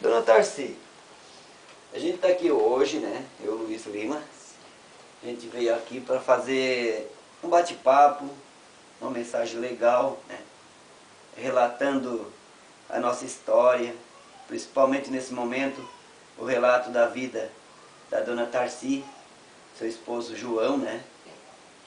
Dona Tarci, a gente está aqui hoje, né? Eu, Luiz Lima. A gente veio aqui para fazer um bate-papo, uma mensagem legal, né? Relatando a nossa história, principalmente nesse momento, o relato da vida da Dona Tarci, seu esposo João, né?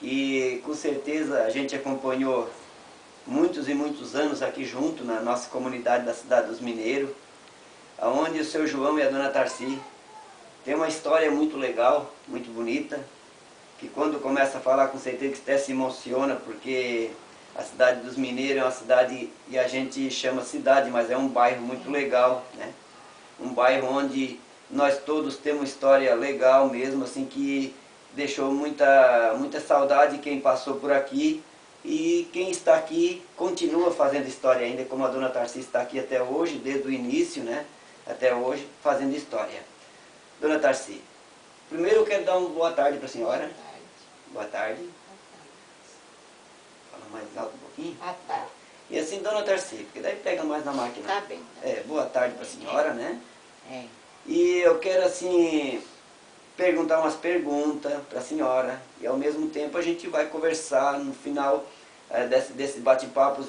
Que com certeza a gente acompanhou muitos e muitos anos aqui junto na nossa comunidade da Cidade dos Mineiros, onde o seu João e a Dona Tarci tem uma história muito legal, muito bonita, que quando começa a falar com certeza que até se emociona, porque a Cidade dos Mineiros é uma cidade, e a gente chama cidade, mas é um bairro muito legal, né? Um bairro onde nós todos temos uma história legal mesmo, assim, que deixou muita saudade quem passou por aqui, e quem está aqui continua fazendo história ainda, como a Dona Tarci está aqui até hoje, desde o início, né? Até hoje, fazendo história. Dona Tarci, primeiro eu quero dar uma boa tarde para a senhora. Boa tarde. Fala mais alto um pouquinho. Ah, tá. E assim, Dona Tarci, porque daí pega mais na máquina. Tá bem. Boa tarde para a senhora, né? É. E eu quero, assim, perguntar umas perguntas para a senhora. E ao mesmo tempo a gente vai conversar no final desse bate-papo,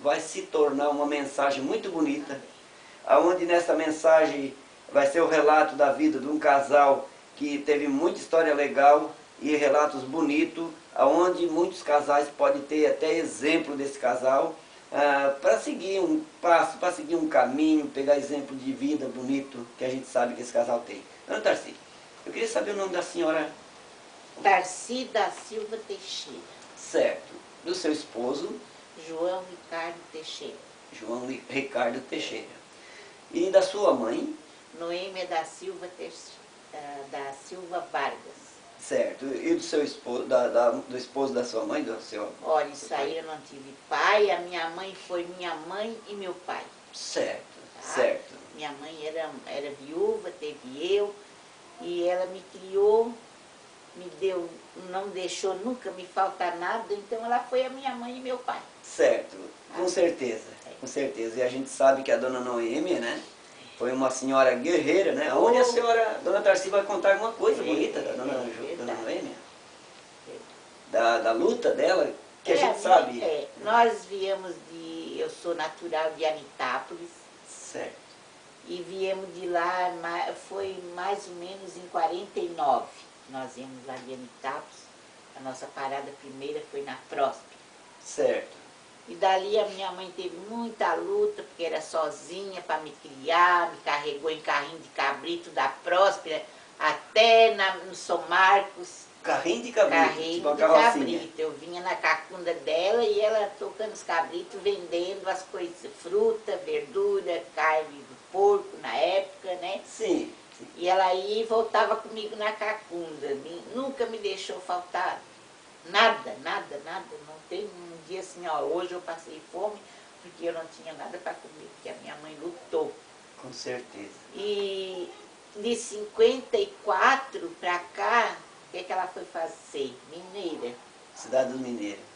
vai se tornar uma mensagem muito bonita, aonde nessa mensagem vai ser o relato da vida de um casal que teve muita história legal e relatos bonitos, aonde muitos casais podem ter até exemplo desse casal, para seguir um passo, para seguir um caminho, pegar exemplo de vida bonito que a gente sabe que esse casal tem. Dona Tarci, eu queria saber o nome da senhora. Tarci da Silva Teixeira. Certo. Do seu esposo? João Ricardo Teixeira. João Ricardo Teixeira. E da sua mãe? Noêmia da Silva da Silva Vargas. Certo. E do seu esposo, do esposo da sua mãe, do seu... Olha, isso aí eu não tive pai, a minha mãe foi minha mãe e meu pai. Certo, Tá? certo. Minha mãe era viúva, teve eu, e ela me criou, me deu, não deixou nunca me faltar nada, então ela foi a minha mãe e meu pai. Certo, com certeza, com certeza. E a gente sabe que a Dona Noêmia, né, foi uma senhora guerreira, né? Onde a senhora, Dona Tarci, vai contar alguma coisa bonita da Dona Noêmia? Da luta dela, que a gente sabe. Nós viemos eu sou natural de Anitápolis. Certo. E viemos de lá, foi mais ou menos em 49. Nós viemos lá de Anitápolis. A nossa parada primeira foi na Próspera. Certo. E dali a minha mãe teve muita luta, porque era sozinha para me criar, me carregou em carrinho de cabrito da Próspera até no São Marcos. Carrinho de cabrito? Carrinho tipo de cabrito. Eu vinha na cacunda dela e ela tocando os cabritos, vendendo as coisas, fruta, verdura, carne do porco na época, né? Sim. E ela ia e voltava comigo na cacunda. Nunca me deixou faltar nada, nada, nada. Não tem um dia assim, ó, hoje eu passei fome porque eu não tinha nada para comer, porque a minha mãe lutou. Com certeza. E de 54 para cá, o que ela foi fazer? Mineira. Cidade dos Mineiros.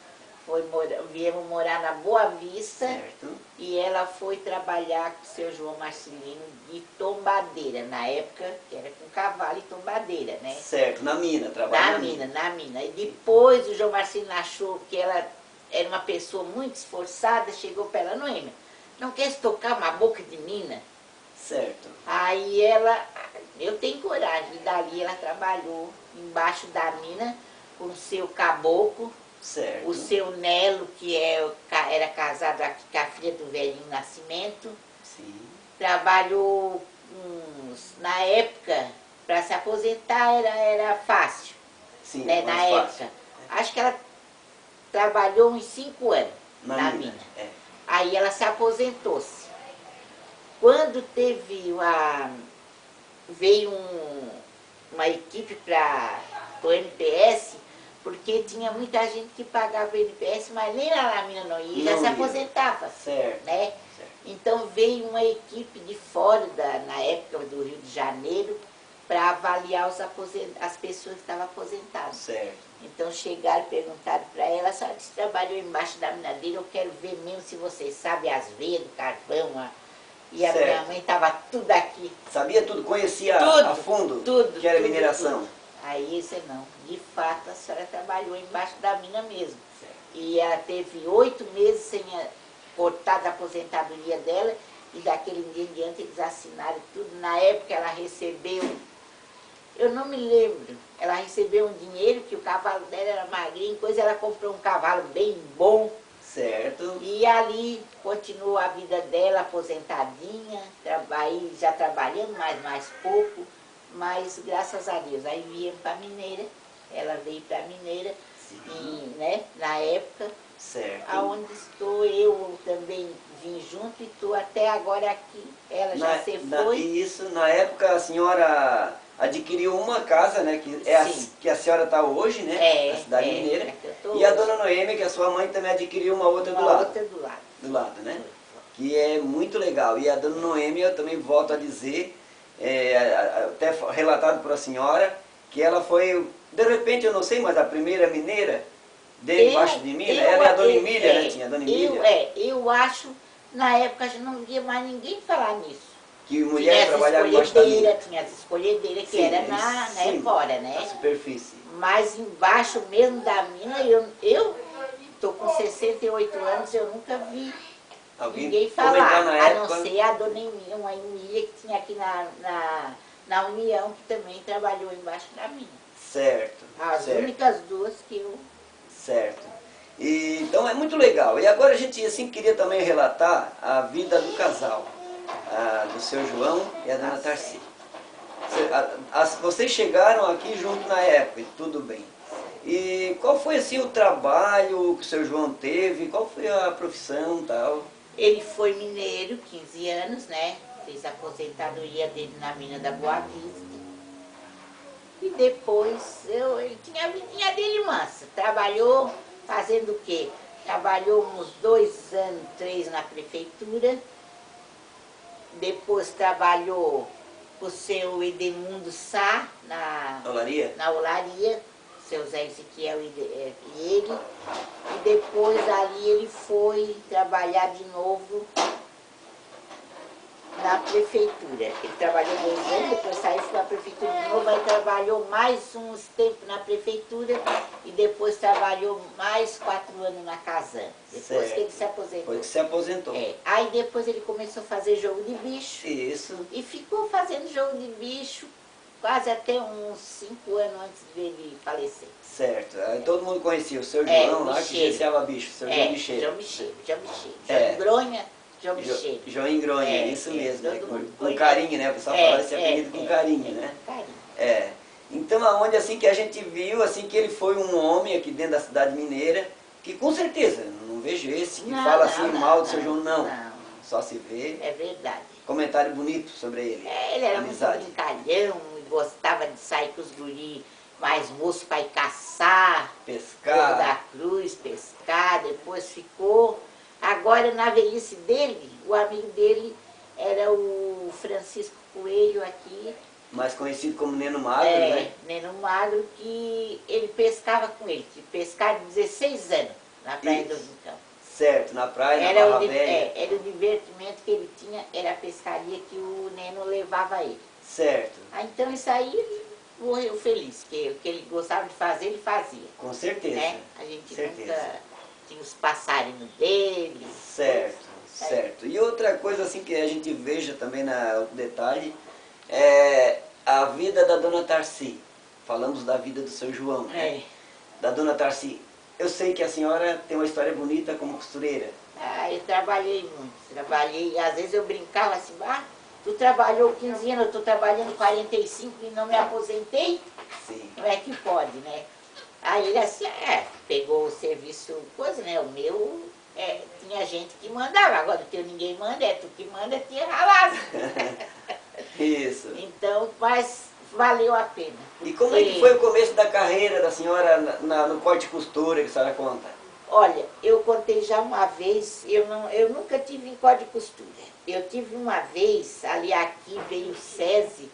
Viemos morar na Boa Vista. Certo. E ela foi trabalhar com o seu João Marcelino de tombadeira, na época que era com cavalo e tombadeira, né? Certo, na mina, trabalhando na mina. E depois o João Marcelino achou que ela era uma pessoa muito esforçada, chegou para ela, Noêmia, não quer se tocar uma boca de mina? Certo. Aí ela, eu tenho coragem, e dali ela trabalhou embaixo da mina com o seu caboclo. Certo. O seu Nelo, que era casado aqui com a filha do velhinho Nascimento. Sim. Trabalhou, na época, para se aposentar era fácil. Sim, né? Na época. Acho que ela trabalhou uns 5 anos na mina. Aí ela se aposentou-se. Quando veio uma equipe para o NPS, porque tinha muita gente que pagava o NPS, mas nem lá na mina não ia, já se aposentava. Certo. Né? Certo. Então veio uma equipe de fora, na época do Rio de Janeiro, para avaliar as pessoas que estavam aposentadas. Certo. Então chegaram e perguntaram para ela, a senhora que trabalhou embaixo da minadeira, eu quero ver mesmo se você sabe as veias do carvão, E a minha mãe estava tudo aqui. Sabia tudo, conhecia Tudo, a fundo tudo, que era tudo, mineração. tudo. Aí você não, de fato a senhora trabalhou embaixo da mina mesmo. Certo. E ela teve 8 meses sem cortar a aposentadoria dela, e daquele dia em diante eles assinaram tudo. Na época ela recebeu, eu não me lembro, ela recebeu um dinheiro que o cavalo dela era magrinho, coisa, ela comprou um cavalo bem bom. Certo. E ali continuou a vida dela, aposentadinha, já trabalhando, mas mais pouco, mas graças a Deus. Aí viemos para Mineira, ela veio para Mineira, e, né, na época, certo. aonde estou, eu também vim junto e estou até agora aqui. Ela já se foi. Isso, na época a senhora adquiriu uma casa, né, que a senhora está hoje, né, na cidade mineira. E hoje. a dona Noêmia, que é a sua mãe, também adquiriu uma outra do lado. Outra do lado. Do lado, né? Que é muito legal. E a dona Noêmia, eu também volto a dizer, até relatado por a senhora, que ela foi, de repente, eu não sei, mas a primeira mineira debaixo de mim, ela e a dona Emília, né? Tinha a dona Emília. Eu acho, na época a gente não via mais ninguém falar nisso. Que mulher trabalhava embaixo da mina. Tinha as escolhedeiras, que sim, era fora, né? Na superfície. Mas embaixo mesmo da mina, eu estou com 68 anos, eu nunca vi ninguém falar, a não ser a dona Emília, uma Emília que tinha aqui na União, que também trabalhou embaixo da mina. Certo. As únicas duas que eu... Certo. E, então é muito legal. E agora a gente assim queria também relatar a vida do casal, do seu João e a dona Tarci. Vocês chegaram aqui junto na época, e tudo bem. E qual foi assim o trabalho que o seu João teve? Qual foi a profissão e tal? Ele foi mineiro, 15 anos, né? Fez a aposentadoria dele na mina da Boa Vista. E depois, ele tinha a vidinha dele mansa. Trabalhou fazendo o quê? Trabalhou uns 2 anos, 3 na prefeitura. Depois trabalhou com o seu Edemundo Sá na olaria, seu Zé Ezequiel e ele. E depois ali ele foi trabalhar de novo na prefeitura. Ele trabalhou 2 anos, depois saiu para a prefeitura de novo, aí trabalhou mais uns tempos na prefeitura e depois trabalhou mais 4 anos na Casan. Depois que ele se aposentou. Foi que se aposentou. Aí depois ele começou a fazer jogo de bicho. Isso. E ficou fazendo jogo de bicho quase até uns 5 anos antes dele falecer. Certo. Aí todo mundo conhecia o seu João lá, que gerenciava bicho, o seu João Micheiro. João Micheiro. João Gronha. João Ingronha, isso mesmo, né? Com carinho, né? O pessoal fala esse apelido com carinho, né? Carinho. Então, aonde assim que a gente viu, assim que ele foi um homem aqui dentro da cidade mineira, que com certeza, não vejo esse que fala assim mal do seu João, não. Só se vê. É verdade. Comentário bonito sobre ele. Ele era muito brincalhão, gostava de sair com os guris mais moços para ir caçar. Pescar. Fogo da Cruz, pescar, depois ficou... Agora, na velhice dele, o amigo dele era o Francisco Coelho aqui. Mais conhecido como Neno Magro, né? Neno Magro, que ele pescava com ele. Pescava de 16 anos na Praia do Rincão. Certo, na praia, na Barra Velha. Era o divertimento que ele tinha, era a pescaria que o Neno levava ele. Certo. Então isso aí ele morreu feliz, que o que ele gostava de fazer, ele fazia. Com certeza. Né? A gente nunca... Tinha os passarinhos dele. Certo, certo. E outra coisa assim que a gente veja também no detalhe é a vida da dona Tarci. Falamos da vida do seu João, né? Da dona Tarci. Eu sei que a senhora tem uma história bonita como costureira. Eu trabalhei muito. Às vezes eu brincava assim, tu trabalhou 15 anos, eu estou trabalhando 45 e não me aposentei? Sim. Não é que pode, né? Aí ele assim, pegou o serviço, coisa, né? O meu, tinha gente que mandava, agora o teu ninguém manda, tu que manda, tinha ralado. Isso. Então, mas valeu a pena. E como é que foi o começo da carreira da senhora no corte e costura que a senhora conta? Olha, eu contei já uma vez, eu nunca tive em corte e costura. Eu tive uma vez, ali aqui veio o SESI,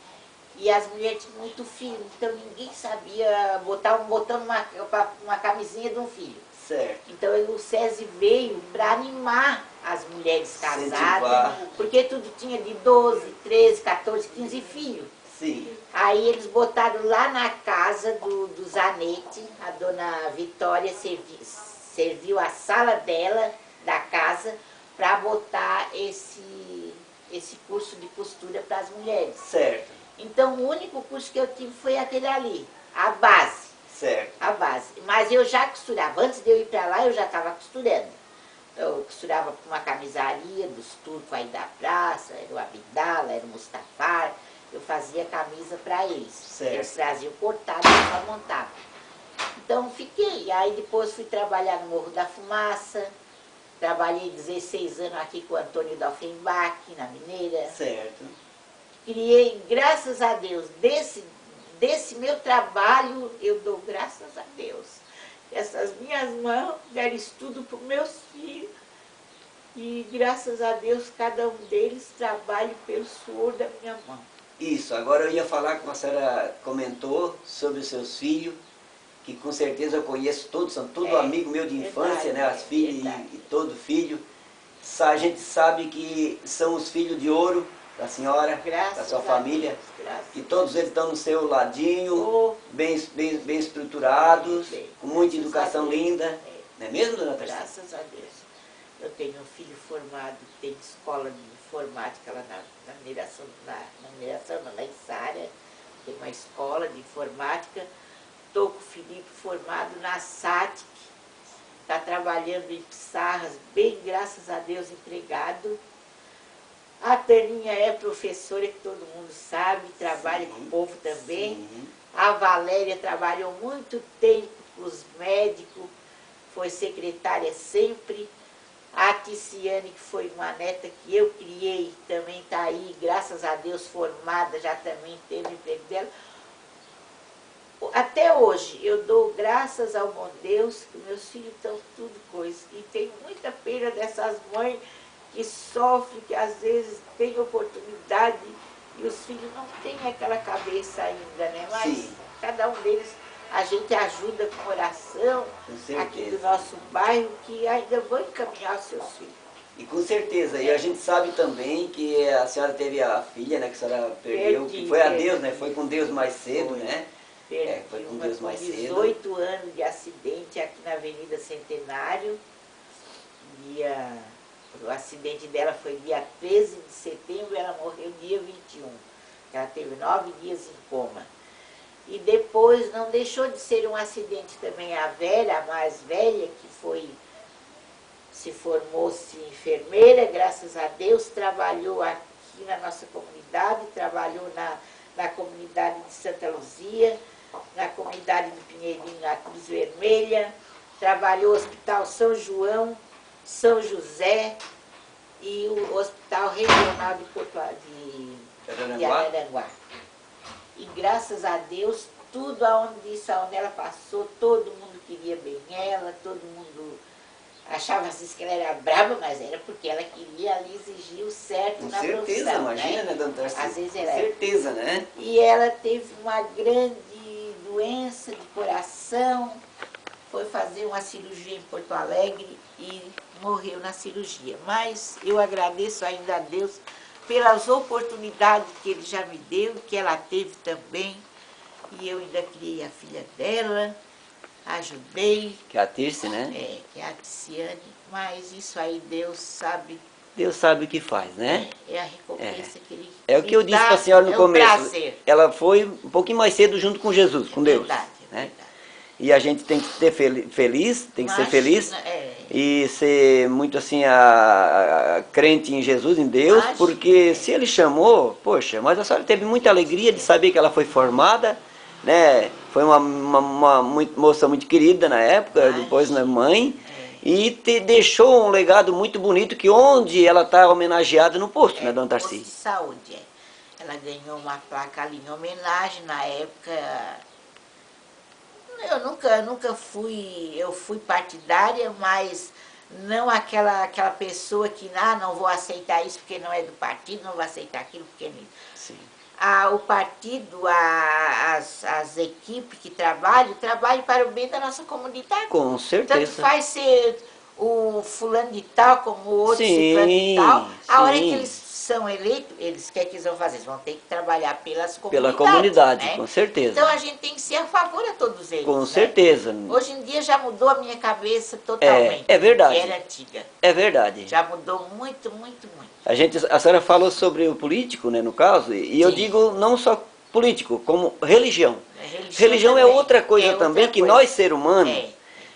e as mulheres tinham muito filho, então ninguém sabia botar um botão numa camisinha de um filho. Certo. Então o SESI veio para animar as mulheres Incentivar. casadas, porque tudo tinha de 12, 13, 14, 15 filhos. Sim. Aí eles botaram lá na casa do Zanetti, a dona Vitória serviu a sala dela, da casa, para botar esse curso de costura para as mulheres. Certo. Então o único curso que eu tive foi aquele ali, a base. Certo. A base. Mas eu já costurava, antes de eu ir para lá eu já estava costurando. Eu costurava para uma camisaria dos turcos aí da praça, era o Abdala, era o Mustafar. Eu fazia camisa para eles. Certo. Eles traziam cortado e eu só montava. Então fiquei. Aí depois fui trabalhar no Morro da Fumaça. Trabalhei 16 anos aqui com o Antônio Dalfenbach, na Mineira. Certo. Criei, graças a Deus, desse meu trabalho, eu dou graças a Deus. Essas minhas mãos deram estudo para os meus filhos. E graças a Deus, cada um deles trabalha pelo suor da minha mão. Isso, agora eu ia falar, como a senhora comentou, sobre os seus filhos, que com certeza eu conheço todos, são todos amigos meus de infância, né? As filhas e todo filho. A gente sabe que são os filhos de ouro da senhora, da sua família, que todos eles estão no seu ladinho, bem estruturados, com muita educação linda, não é mesmo, dona Terceira? Graças a Deus. Eu tenho um filho formado, tem escola de informática lá na mineração, lá em Sara, tem uma escola de informática. Estou com o Felipe formado na SATIC, está trabalhando em Pissarras, bem, graças a Deus, empregado. A Taninha é professora, que todo mundo sabe, trabalha com o povo também. Sim. A Valéria trabalhou muito tempo com os médicos, foi secretária sempre. A Ticiane, que foi uma neta que eu criei, também está aí, graças a Deus, formada, já também teve o emprego dela. Até hoje, eu dou graças ao bom Deus que meus filhos estão tudo coisa. E tenho muita pena dessas mães que sofrem, que às vezes têm oportunidade e os filhos não têm aquela cabeça ainda, né? Mas sim, cada um deles a gente ajuda com oração, aqui do nosso bairro, que ainda vão encaminhar os seus filhos. E com certeza, e a gente sabe também que a senhora teve a filha, né, que a senhora perdeu, que foi a Deus, né? Foi com Deus mais cedo, né? Foi com Deus mais cedo. 18 anos de acidente aqui na Avenida Centenário. O acidente dela foi dia 13 de setembro, ela morreu dia 21. Ela teve 9 dias em coma. E depois não deixou de ser um acidente também a velha, a mais velha, que se formou-se enfermeira, graças a Deus, trabalhou aqui na nossa comunidade, trabalhou na comunidade de Santa Luzia, na comunidade do Pinheirinho, na Cruz Vermelha, trabalhou no Hospital São João, São José e o Hospital Regional de Araranguá. E graças a Deus, tudo aonde ela passou, todo mundo queria bem ela, todo mundo achava às vezes que ela era brava, mas era porque ela queria ali exigir o certo na profissão. Com certeza, imagina, né, dona Tarcísio? Às vezes com certeza, né? E ela teve uma grande doença de coração, foi fazer uma cirurgia em Porto Alegre e morreu na cirurgia. Mas eu agradeço ainda a Deus pelas oportunidades que Ele já me deu, que ela teve também. E eu ainda criei a filha dela, ajudei. Que é a Tirce, né? Que é a Ticiane. Mas isso aí Deus sabe. Deus sabe o que faz, né? É a recompensa que Ele É o que eu disse para a senhora no começo. Prazer. Ela foi um pouquinho mais cedo junto com Jesus, com Deus. Verdade, né? verdade. E a gente tem que ser feliz, tem que ser feliz e ser muito assim crente em Jesus, em Deus, porque se Ele chamou, poxa, mas a senhora teve muita alegria de saber que ela foi formada, né? Foi uma moça muito querida na época, depois na mãe, e deixou um legado muito bonito que onde ela está homenageada no posto, né, dona Tarcísio? Posto de saúde, Ela ganhou uma placa ali em homenagem na época. Eu nunca fui, eu fui partidária, mas não aquela pessoa que não vou aceitar isso porque não é do partido, não vou aceitar aquilo porque não. Sim. O partido, as equipes que trabalham para o bem da nossa comunidade. Com certeza. Tanto faz ser o fulano de tal, como o outro Sim, fulano de tal. A hora que sim. eles são eleitos, eles querem que eles vão fazer? Eles vão ter que trabalhar Pela comunidades, comunidade, né? com certeza. Então a gente tem que ser a favor a todos eles, Com né? certeza. Hoje em dia já mudou a minha cabeça totalmente. É verdade. Que era antiga. É verdade. Já mudou muito, muito, muito. A senhora falou sobre o político, né, no caso, e eu Sim. digo não só político, como religião. Religião É também. outra coisa É outra também que coisa. nós, ser humano, É.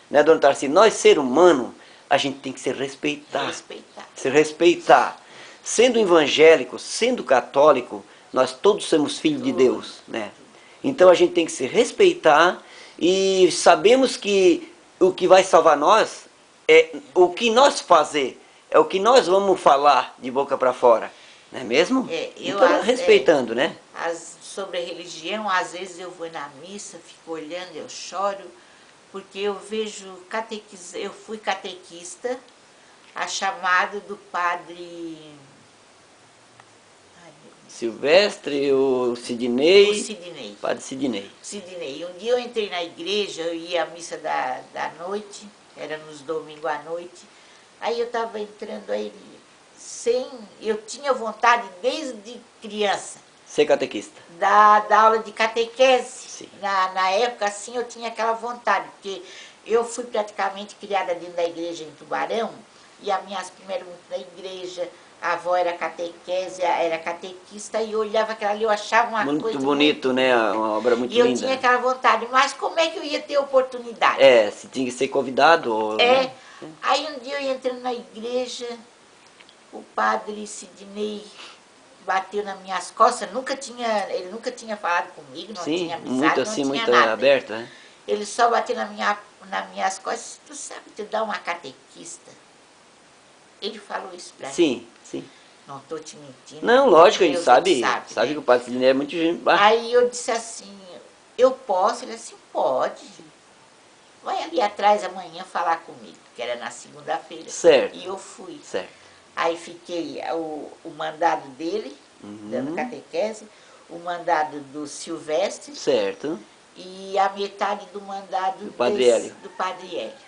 né, dona Tarci, nós, ser humano, a gente tem que se respeitar. Respeitar. Se respeitar. Sendo evangélico, sendo católico, nós todos somos filhos de Deus, né? Então a gente tem que se respeitar e sabemos que o que vai salvar nós é o que nós fazer, é o que nós vamos falar de boca para fora, não é mesmo? Então respeitando, né? Sobre a religião, às vezes eu vou na missa, fico olhando, eu choro, porque eu vejo eu fui catequista, a chamado do padre Silvestre, o Sidney. O Sidney. Padre Sidney. Sidney. Um dia eu entrei na igreja, eu ia à missa da noite, era nos domingos à noite, aí eu estava entrando aí eu tinha vontade desde criança. Ser catequista. Da aula de catequese. Sim. Na época, assim, eu tinha aquela vontade, porque eu fui praticamente criada dentro da igreja em Tubarão, e as minhas primeiras muito na igreja, a avó era catequese, era catequista, e eu olhava aquela ali, eu achava uma coisa muito bonito, né? Uma obra muito linda. E eu tinha aquela vontade, mas como é que eu ia ter oportunidade? Se tinha que ser convidado. Né? Né? Aí um dia eu entrando na igreja, o padre Sidney bateu nas minhas costas, ele nunca tinha falado comigo, não tinha amizade, muito assim, não tinha muito nada. aberto, né? Ele só bateu nas minhas costas, tu sabe, tu dá uma catequista. Ele falou isso pra mim. Sim, sim. Não estou te mentindo. Não, lógico, a gente sabe né? que o padre Sidney é muito gente. Aí eu disse assim, eu posso? Ele assim, pode. Vai ali atrás amanhã falar comigo, que era na segunda-feira. Certo. E eu fui. Certo. Aí fiquei o mandado dele, dando catequese, o mandado do Silvestre. Certo. E a metade do mandado do Padre Hélio.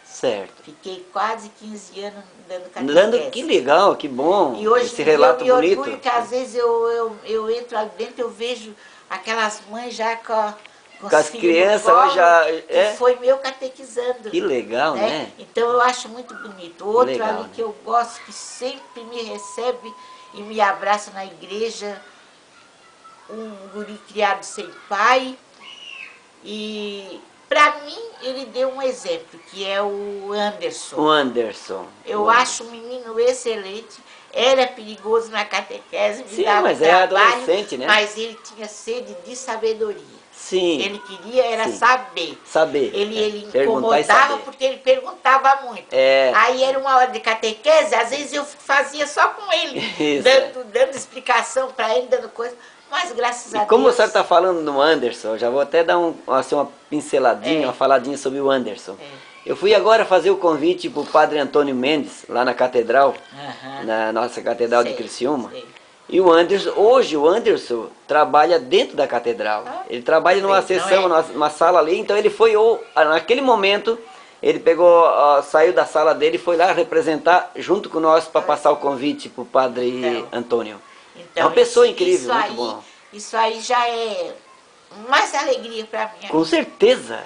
Certo. Fiquei quase 15 anos dando catequese. Que legal, que bom. E hoje esse relato eu me bonito. orgulho que às vezes eu entro ali dentro, eu vejo aquelas mães já com as crianças hoje já foi meu catequizando. Que legal, né? Então eu acho muito bonito. Outro legal, ali né? que eu gosto, que sempre me recebe e me abraça na igreja, um guri criado sem pai. E para mim ele deu um exemplo, que é o Anderson. O Anderson. Eu acho um menino excelente. Era perigoso na catequese, me Sim, dava mas trabalho, adolescente, né? mas ele tinha sede de sabedoria. Sim. Ele queria saber. Saber. Ele incomodava porque ele perguntava muito. Aí era uma hora de catequese, às vezes eu fazia só com ele, dando explicação para ele, dando coisa. Mas graças a Deus... Como a senhora está falando no Anderson, eu já vou até dar uma pinceladinha, uma faladinha sobre o Anderson. Eu fui agora fazer o convite para o padre Antônio Mendes, lá na catedral, na nossa catedral de Criciúma. E hoje o Anderson trabalha dentro da catedral. Ele trabalha numa sessão, numa sala ali, então ele foi, naquele momento, ele saiu da sala dele e foi lá representar junto com nós para passar o convite para o padre Antônio. Então, é uma pessoa incrível, muito bom. Isso aí já é mais alegria para mim. Com certeza.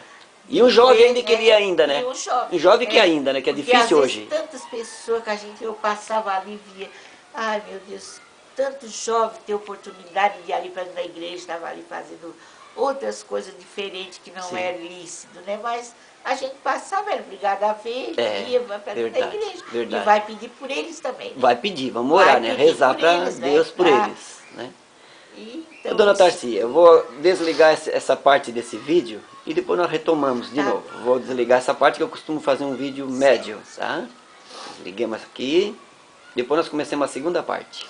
E um jovem ainda queria ainda, né? Um jovem que ainda, né? Que é difícil hoje. Tantas pessoas que eu passava ali e via, ai meu Deus, tantos jovens ter oportunidade de ir ali para a igreja, estava ali fazendo outras coisas diferentes que não é lícito, né? Mas a gente passava, era obrigado a ver, ia para a igreja. Verdade. E vai pedir por eles também. Né? Vai pedir, vamos orar, né? Rezar para Deus por eles, né? Então, dona Tarci, eu vou desligar essa parte desse vídeo e depois nós retomamos de novo. Vou desligar essa parte que eu costumo fazer um vídeo médio, tá? Desliguemos aqui, depois nós começamos a segunda parte.